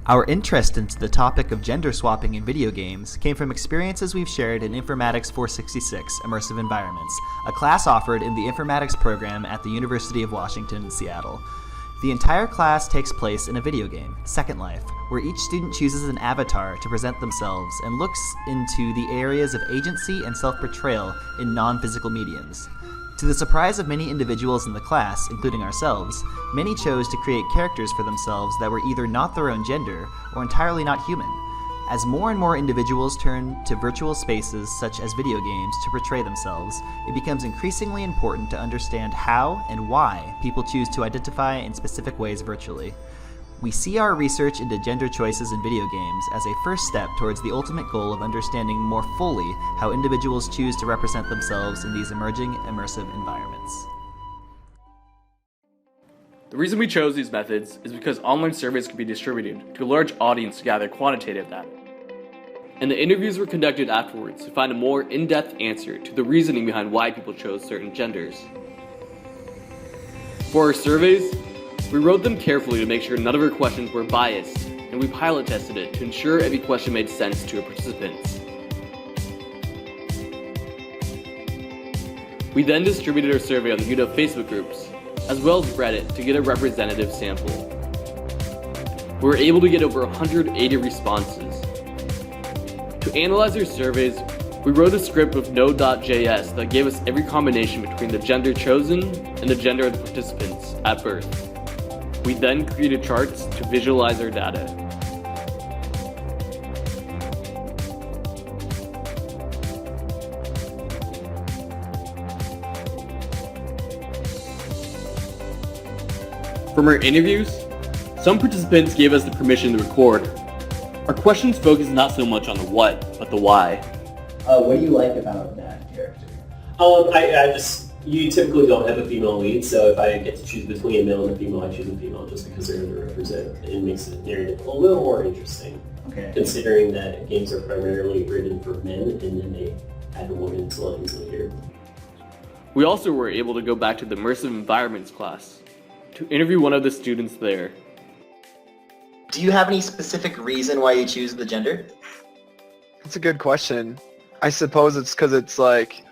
Our interest into the topic of gender swapping in video games came from experiences we've shared in Informatics 466 Immersive Environments, a class offered in the Informatics program at the University of Washington in Seattle. The entire class takes place in a video game, Second Life, where each student chooses an avatar to present themselves and looks into the areas of agency and self-portrayal in non-physical mediums. To the surprise of many individuals in the class, including ourselves, many chose to create characters for themselves that were either not their own gender or entirely not human. As more and more individuals turn to virtual spaces such as video games to portray themselves, it becomes increasingly important to understand how and why people choose to identify in specific ways virtually. We see our research into gender choices in video games as a first step towards the ultimate goal of understanding more fully how individuals choose to represent themselves in these emerging immersive environments. The reason we chose these methods is because online surveys can be distributed to a large audience to gather quantitative data. And the interviews were conducted afterwards to find a more in-depth answer to the reasoning behind why people chose certain genders. For our surveys, we wrote them carefully to make sure none of our questions were biased, and we pilot tested it to ensure every question made sense to our participants. We then distributed our survey on the UW Facebook groups, as well as Reddit, to get a representative sample. We were able to get over 180 responses. To analyze our surveys, we wrote a script with Node.js that gave us every combination between the gender chosen and the gender of the participants at birth. We then created charts to visualize our data. From our interviews, some participants gave us the permission to record. Our questions focused not so much on the what, but the why. What do you like about that character? You typically don't have a female lead, so if I get to choose between a male and a female, I choose a female just because they're underrepresented. It makes the narrative a little more interesting, considering that games are primarily written for men and then they add women's lines later. We also were able to go back to the Immersive Environments class to interview one of the students there. Do you have any specific reason why you choose the gender? That's a good question. I suppose it's because it's like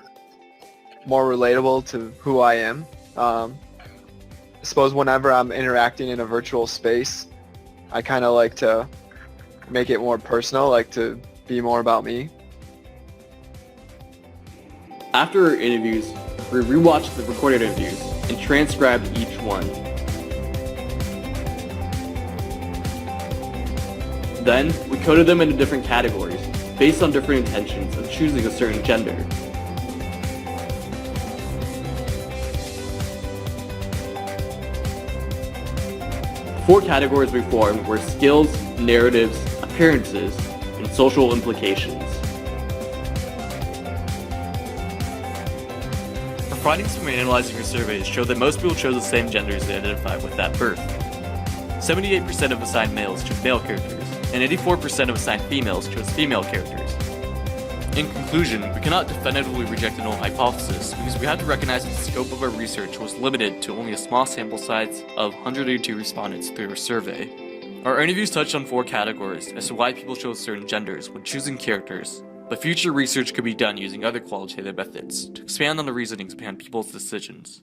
more relatable to who I am. I suppose whenever I'm interacting in a virtual space, I kind of like to make it more personal, like to be more about me. After our interviews, we rewatched the recorded interviews and transcribed each one. Then, we coded them into different categories, based on different intentions of choosing a certain gender. Four categories we formed were skills, narratives, appearances, and social implications. Our findings from analyzing your surveys show that most people chose the same genders they identified with at birth. 78% of assigned males chose male characters, and 84% of assigned females chose female characters. In conclusion, we cannot definitively reject a null hypothesis because we have to recognize that the scope of our research was limited to only a small sample size of 182 respondents through our survey. Our interviews touched on four categories as to why people chose certain genders when choosing characters, but future research could be done using other qualitative methods to expand on the reasonings behind people's decisions.